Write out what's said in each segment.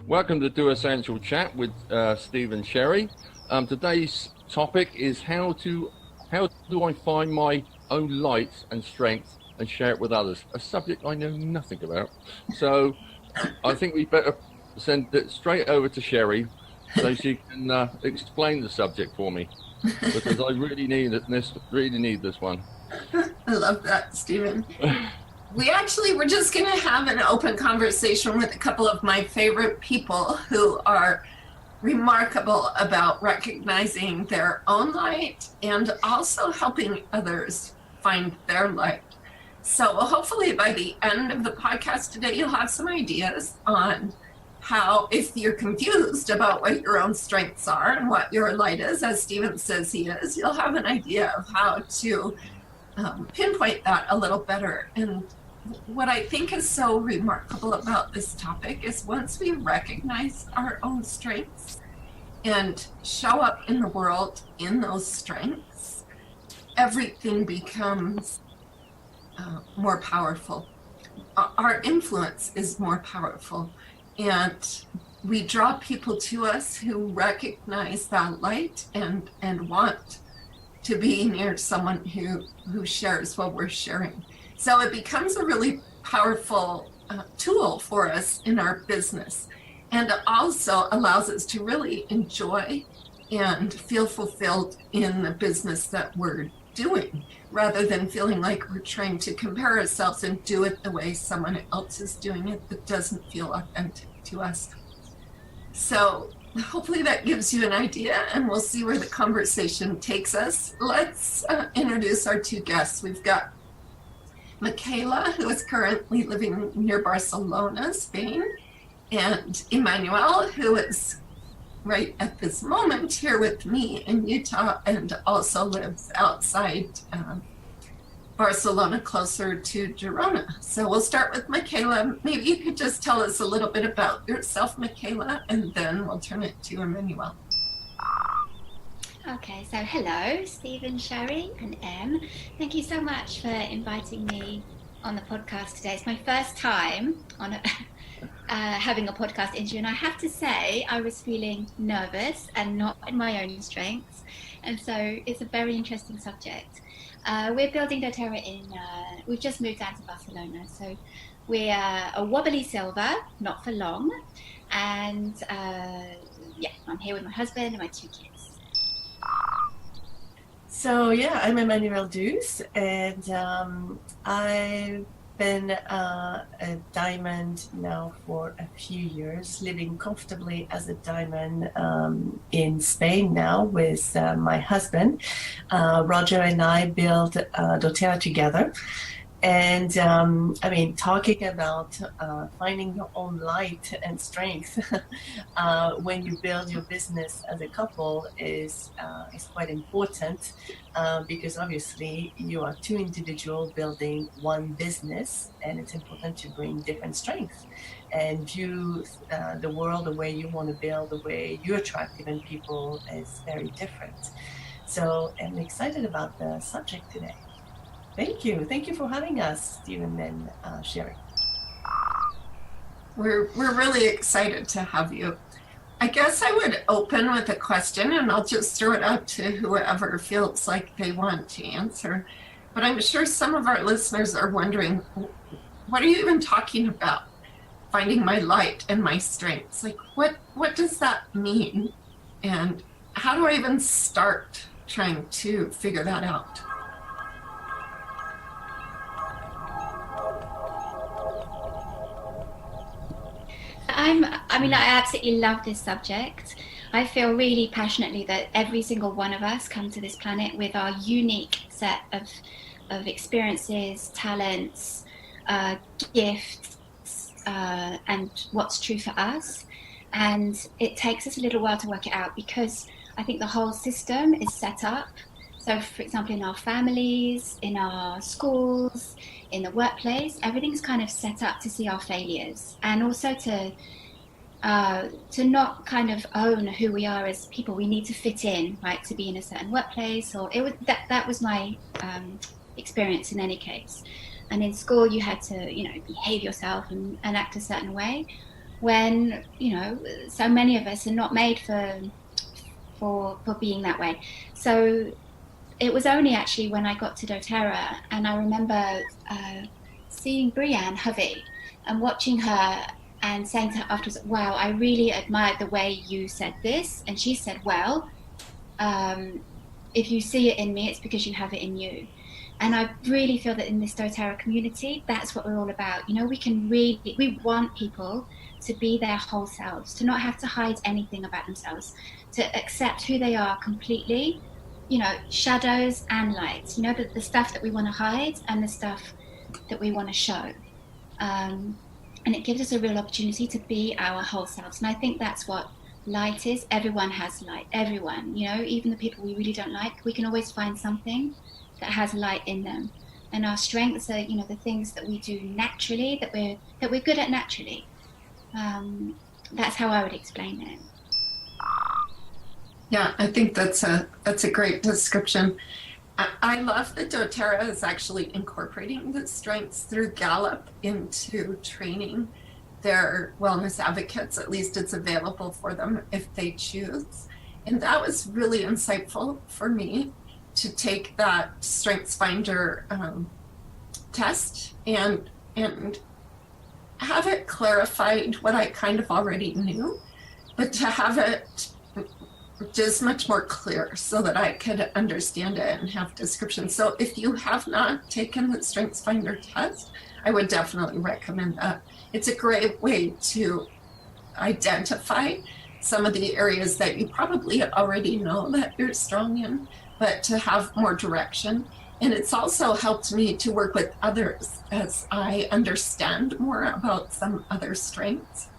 Welcome to Do Essential Chat with Steve and Sherry. Today's topic is how do I find my own light and strength and share it with others? A subject I know nothing about. So I think we better send it straight over to Sherry so she can explain the subject for me, because I really need this one. I love that, Stephen. We're just going to have an open conversation with a couple of my favorite people who are remarkable about recognizing their own light and also helping others find their light. So hopefully by the end of the podcast today, you'll have some ideas on how, if you're confused about what your own strengths are and what your light is, as Stephen says he is, you'll have an idea of how to pinpoint that a little better. And what I think is so remarkable about this topic is once we recognize our own strengths and show up in the world in those strengths, everything becomes more powerful. Our influence is more powerful, and we draw people to us who recognize that light and want to be near someone who shares what we're sharing. So it becomes a really powerful tool for us in our business, and also allows us to really enjoy and feel fulfilled in the business that we're doing, rather than feeling like we're trying to compare ourselves and do it the way someone else is doing it that doesn't feel authentic to us. So hopefully that gives you an idea, and we'll see where the conversation takes us. Let's introduce our two guests. We've got Micala, who is currently living near Barcelona, Spain, and Emmanuelle, who is right at this moment here with me in Utah and also lives outside Barcelona, closer to Girona. So we'll start with Micala. Maybe you could just tell us a little bit about yourself, Micala, and then we'll turn it to Emmanuelle. Okay, so hello, Stephen, Sherry, and Em. Thank you so much for inviting me on the podcast today. It's my first time on having a podcast interview, and I have to say I was feeling nervous and not in my own strengths, and so it's a very interesting subject. We're building Doterra we've just moved down to Barcelona, so we're a wobbly silver, not for long, and I'm here with my husband and my two kids. So I'm Emmanuelle Duce, and I've been a diamond now for a few years, living comfortably as a diamond in Spain now with my husband. Roger and I built Doterra together. And talking about finding your own light and strength when you build your business as a couple is quite important, because obviously you are two individuals building one business, and it's important to bring different strengths and view the world the way you want to build, the way you attract different people is very different. So I'm excited about the subject today. Thank you for having us, Stephen and Sherry. We're really excited to have you. I guess I would open with a question, and I'll just throw it out to whoever feels like they want to answer. But I'm sure some of our listeners are wondering, what are you even talking about? Finding my light and my strengths. Like, what does that mean? And how do I even start trying to figure that out? I absolutely love this subject. I feel really passionately that every single one of us come to this planet with our unique set of experiences, talents, gifts, and what's true for us. And it takes us a little while to work it out, because I think the whole system is set up. So, for example, in our families, in our schools, in the workplace, everything's kind of set up to see our failures, and also to not kind of own who we are as people. We need to fit in, right, to be in a certain workplace, or it was that was my experience in any case. And in school, you had to, behave yourself and act a certain way. when, you know, so many of us are not made for being that way. So it was only actually when I got to Doterra, and I remember seeing Brianne Hovey and watching her and saying to her afterwards, wow, I really admired the way you said this. And she said, well, if you see it in me, it's because you have it in you. And I really feel that in this Doterra community, that's what we're all about. You know, we want people to be their whole selves, to not have to hide anything about themselves, to accept who they are completely, you know, shadows and lights, you know, the stuff that we want to hide and the stuff that we want to show. And it gives us a real opportunity to be our whole selves. And I think that's what light is. Everyone has light, everyone, you know, even the people we really don't like, we can always find something that has light in them. And our strengths are, you know, the things that we do naturally, that we're good at naturally. That's how I would explain it. Yeah, I think that's a great description. I love that Doterra is actually incorporating the strengths through Gallup into training their wellness advocates. At least it's available for them if they choose. And that was really insightful for me, to take that StrengthsFinder test and have it clarified what I kind of already knew, but to have it just much more clear so that I could understand it and have description. So if you have not taken the StrengthsFinder test, I would definitely recommend that. It's a great way to identify some of the areas that you probably already know that you're strong in, but to have more direction. And it's also helped me to work with others as I understand more about some other strengths.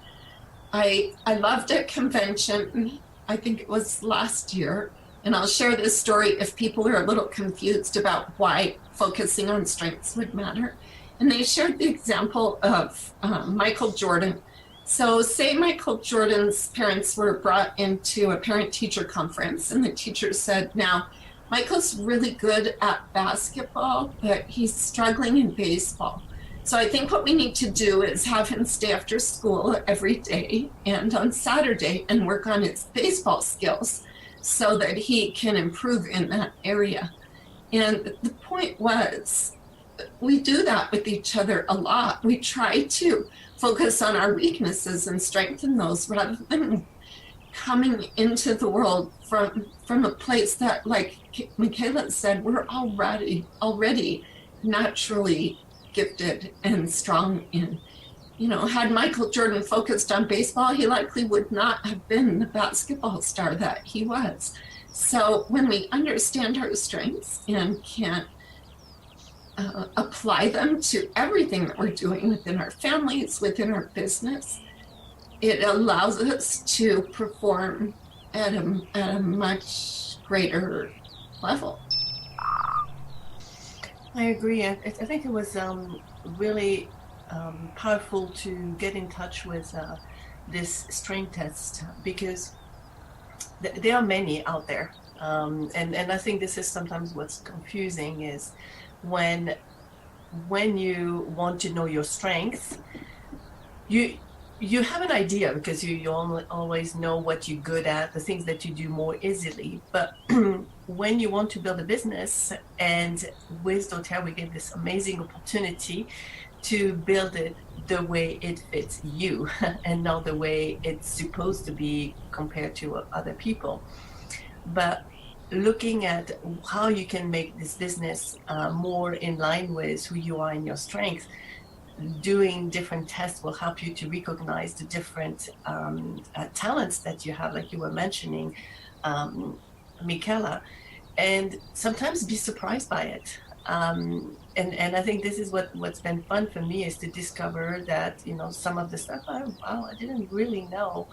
I loved a convention, I think it was last year, and I'll share this story if people are a little confused about why focusing on strengths would matter. And they shared the example of Michael Jordan. So say Michael Jordan's parents were brought into a parent-teacher conference, and the teacher said, now, Michael's really good at basketball, but he's struggling in baseball. So I think what we need to do is have him stay after school every day and on Saturday and work on his baseball skills so that he can improve in that area. And the point was, we do that with each other a lot. We try to focus on our weaknesses and strengthen those rather than coming into the world from a place that, like Micala said, we're already naturally gifted and strong in. You know, had Michael Jordan focused on baseball, he likely would not have been the basketball star that he was. So when we understand our strengths and can apply them to everything that we're doing within our families, within our business, it allows us to perform at a much greater level. I agree. I think it was really powerful to get in touch with this strength test, because there are many out there. And I think this is sometimes what's confusing is when you want to know your strengths, you have an idea because you always know what you're good at, the things that you do more easily. But when you want to build a business, and with Doterra, we get this amazing opportunity to build it the way it fits you and not the way it's supposed to be compared to other people. But looking at how you can make this business more in line with who you are and your strengths, doing different tests will help you to recognize the different talents that you have, like you were mentioning, Micala, and sometimes be surprised by it. And I think this is what's been fun for me, is to discover that, you know, some of the stuff, I didn't really know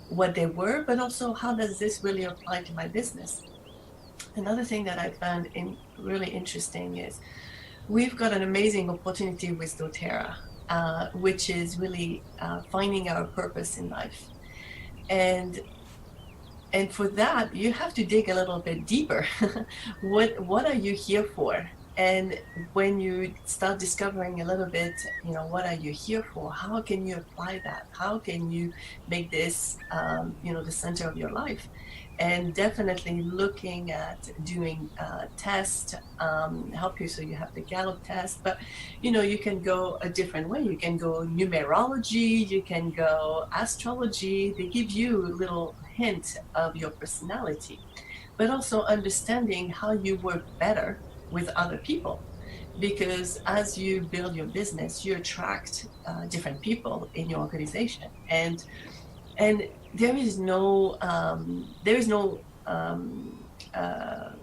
what they were, but also how does this really apply to my business. Another thing that I found really interesting is we've got an amazing opportunity with Doterra, which is really finding our purpose in life. And for that, you have to dig a little bit deeper. What are you here for? And when you start discovering a little bit, what are you here for? How can you apply that? How can you make this, the center of your life? And definitely looking at doing tests help you. So you have the Gallup test, but you can go a different way. You can go numerology, you can go astrology. They give you a little hint of your personality, but also understanding how you work better with other people, because as you build your business, you attract different people in your organization, and there is no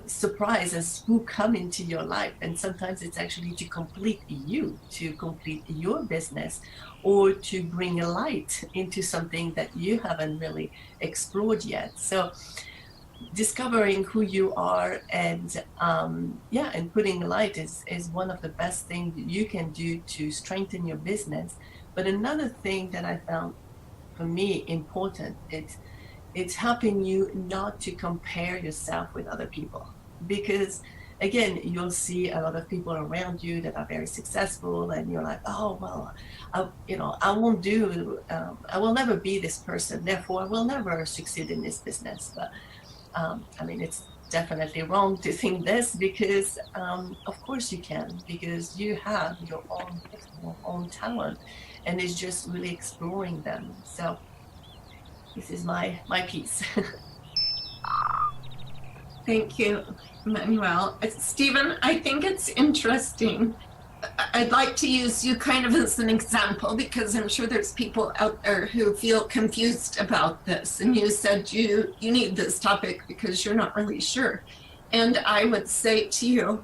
surprises who come into your life, and sometimes it's actually to complete your business, or to bring a light into something that you haven't really explored yet. So discovering who you are and putting light is one of the best things you can do to strengthen your business. But another thing that I found for me important, it's helping you not to compare yourself with other people, because again, you'll see a lot of people around you that are very successful, and you're like, oh well, I will never be this person, therefore I will never succeed in this business. But it's definitely wrong to think this, because of course you can, because you have your own talent, and it's just really exploring them. So this is my piece. Thank you, Emmanuelle. Stephen, I think it's interesting. I'd like to use you kind of as an example, because I'm sure there's people out there who feel confused about this. And you said you need this topic because you're not really sure. And I would say to you,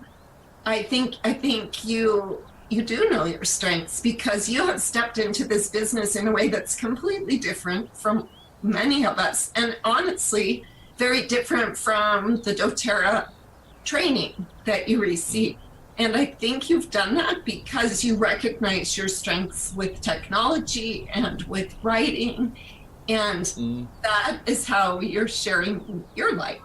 I think you do know your strengths, because you have stepped into this business in a way that's completely different from many of us, and honestly, very different from the Doterra training that you received. And I think you've done that because you recognize your strengths with technology and with writing, and that is how you're sharing your light.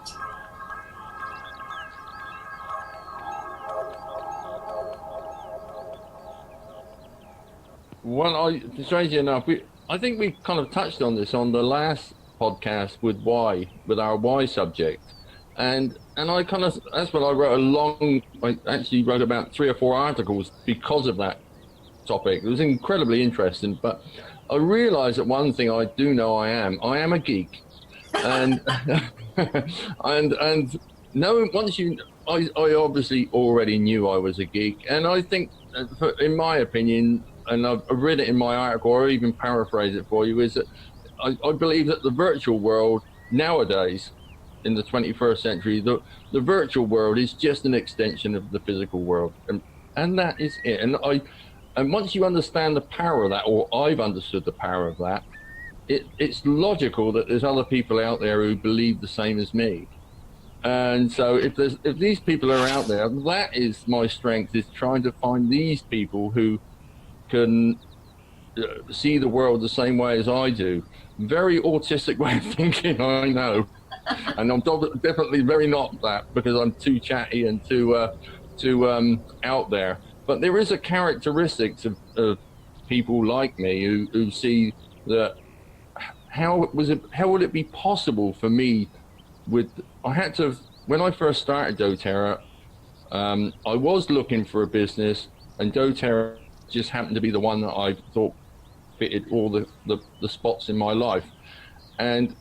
Well, strangely enough, I think we kind of touched on this on the last podcast with our why subject. And I kind of, that's when I actually wrote about 3 or 4 articles because of that topic. It was incredibly interesting, but I realized that one thing I do know I am a geek. And, and knowing, I obviously already knew I was a geek. And I think, in my opinion, and I've read it in my article, or even paraphrase it for you, is that I believe that the virtual world nowadays, in the 21st century, the virtual world is just an extension of the physical world, and that is it. And once you understand the power of that, or I've understood the power of that, it's logical that there's other people out there who believe the same as me. And so if these people are out there, that is my strength, is trying to find these people who can see the world the same way as I do. Very autistic way of thinking, I know. And I'm definitely very not that, because I'm too chatty and too out there. But there is a characteristics of people like me who see that how would it be possible for me when I first started Doterra, I was looking for a business, and Doterra just happened to be the one that I thought fitted all the spots in my life. And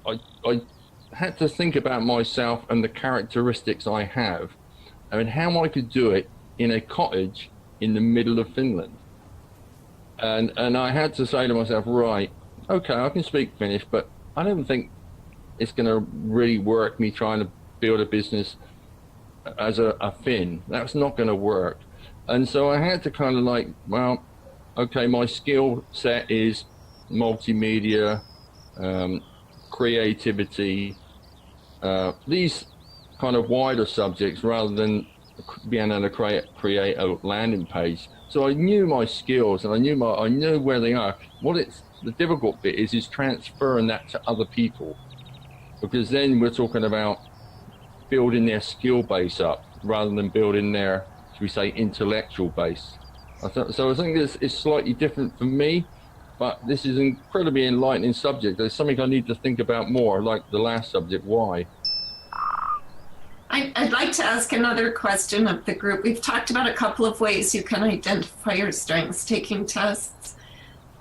I had to think about myself and the characteristics I have, and how I could do it in a cottage in the middle of Finland. And I had to say to myself, right, okay, I can speak Finnish, but I don't think it's going to really work, me trying to build a business as a Finn. That's not going to work. And so I had to kind of like, well, okay, my skill set is multimedia, creativity, these kind of wider subjects, rather than being able to create a landing page. So I knew my skills, and I knew where they are. The difficult bit is transferring that to other people, because then we're talking about building their skill base up. rather than building their, should we say, intellectual base. So I think it's slightly different for me, but this is an incredibly enlightening subject. There's something I need to think about more, like the last subject, why? I'd like to ask another question of the group. We've talked about a couple of ways you can identify your strengths, taking tests.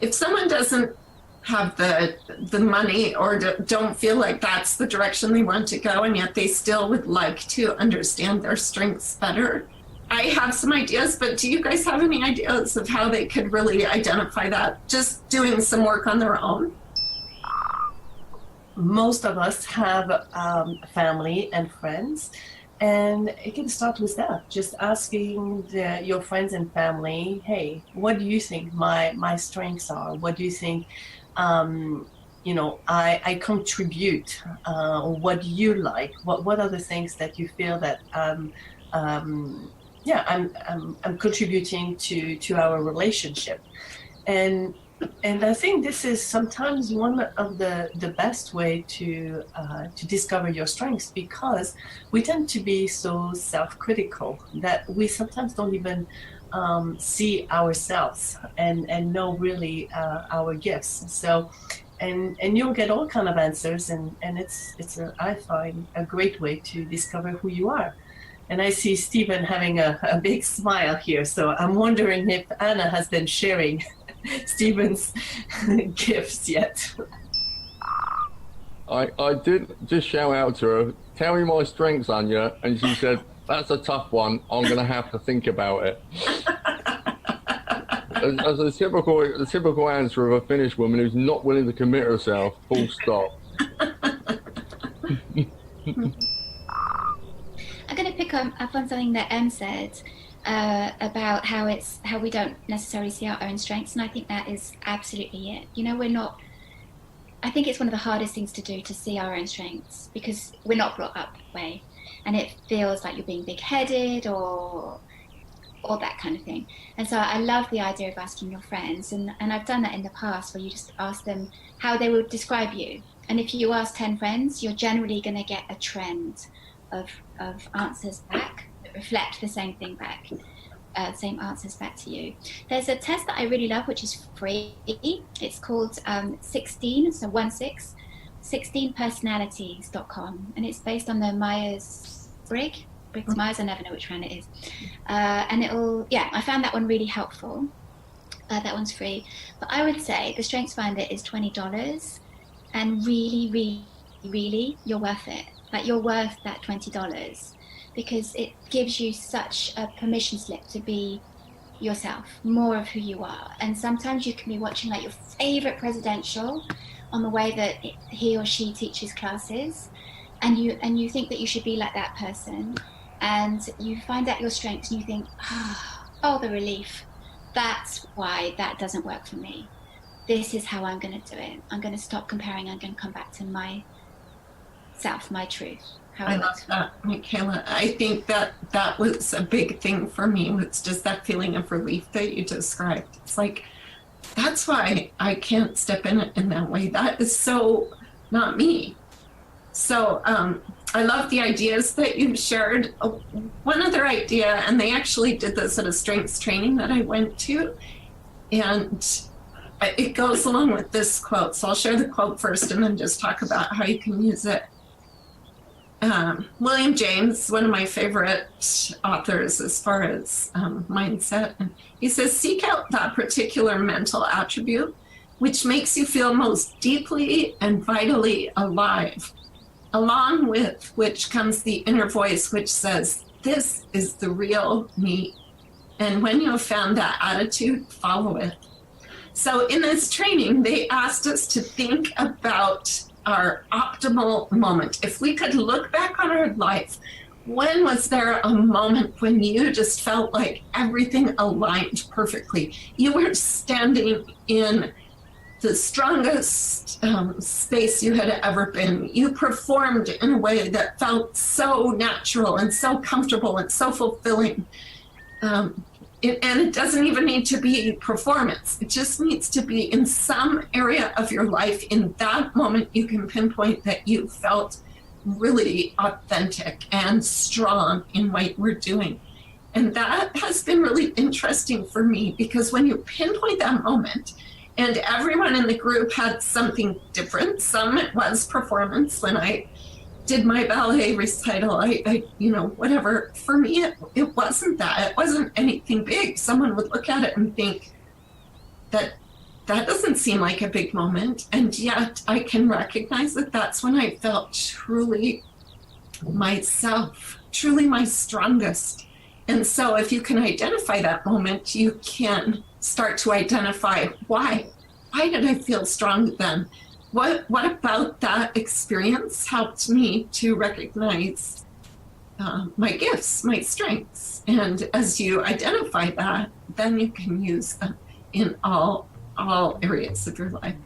If someone doesn't have the money or don't feel like that's the direction they want to go, and yet they still would like to understand their strengths better, I have some ideas, but do you guys have any ideas of how they could really identify that, just doing some work on their own? Most of us have family and friends, and it can start with that. Just asking your friends and family, hey, what do you think my strengths are? What do you think I contribute? What do you like? What are the things that you feel that I'm contributing to our relationship? And I think this is sometimes one of the best way to discover your strengths, because we tend to be so self-critical that we sometimes don't even see ourselves and know really our gifts. So, and you'll get all kind of answers, and it's I find a great way to discover who you are. And I see Stephen having a big smile here, so I'm wondering if Anna has been sharing Stephen's gifts yet. I did just shout out to her, tell me my strengths, Anya, and she said, that's a tough one, I'm going to have to think about it. As a typical answer of a Finnish woman who's not willing to commit herself, full stop. I'm going to pick up on something that Em said about how we don't necessarily see our own strengths, and I think that is absolutely it. I think it's one of the hardest things to do, to see our own strengths, because we're not brought up that way, and it feels like you're being big-headed or that kind of thing. And so I love the idea of asking your friends, and I've done that in the past, where you just ask them how they would describe you. And if you ask 10 friends, you're generally going to get a trend of answers back that reflect the same thing back, same answers back to you. There's a test that I really love, which is free. It's called 16personalities.com, and it's based on the Myers-Briggs. I never know which one it is. And I found that one really helpful. That one's free. But I would say the Strengths Finder is $20, and really, really, really, you're worth it. Like, you're worth that $20, because it gives you such a permission slip to be yourself, more of who you are. And sometimes you can be watching like your favorite presidential on the way that he or she teaches classes, and you think that you should be like that person, and you find out your strengths and you think, oh, the relief. That's why that doesn't work for me. This is how I'm going to do it. I'm going to stop comparing. I'm going to come back to myself, my truth. I love that, Micala. I think that was a big thing for me. It's just that feeling of relief that you described. It's like, that's why I can't step in it in that way. That is so not me. So I love the ideas that you've shared. One other idea, and they actually did this at a strengths training that I went to, and it goes along with this quote. So I'll share the quote first and then just talk about how you can use it. William James, one of my favorite authors as far as mindset, and he says, seek out that particular mental attribute which makes you feel most deeply and vitally alive, along with which comes the inner voice which says, this is the real me. And when you have found that attitude, follow it. So in this training, they asked us to think about our optimal moment. If we could look back on our life, when was there a moment when you just felt like everything aligned perfectly? You were standing in the strongest space you had ever been. You performed in a way that felt so natural and so comfortable and so fulfilling. And it doesn't even need to be performance. It just needs to be in some area of your life. In that moment, you can pinpoint that you felt really authentic and strong in what we're doing. And that has been really interesting for me, because when you pinpoint that moment, and everyone in the group had something different. Some it was performance. When I did my ballet recital, I whatever. For me, it wasn't that. It wasn't anything big. Someone would look at it and think that doesn't seem like a big moment. And yet I can recognize that that's when I felt truly myself, truly my strongest. And so if you can identify that moment, you can start to identify why did I feel strong then? What about that experience helped me to recognize my gifts, my strengths? And as you identify that, then you can use them in all areas of your life.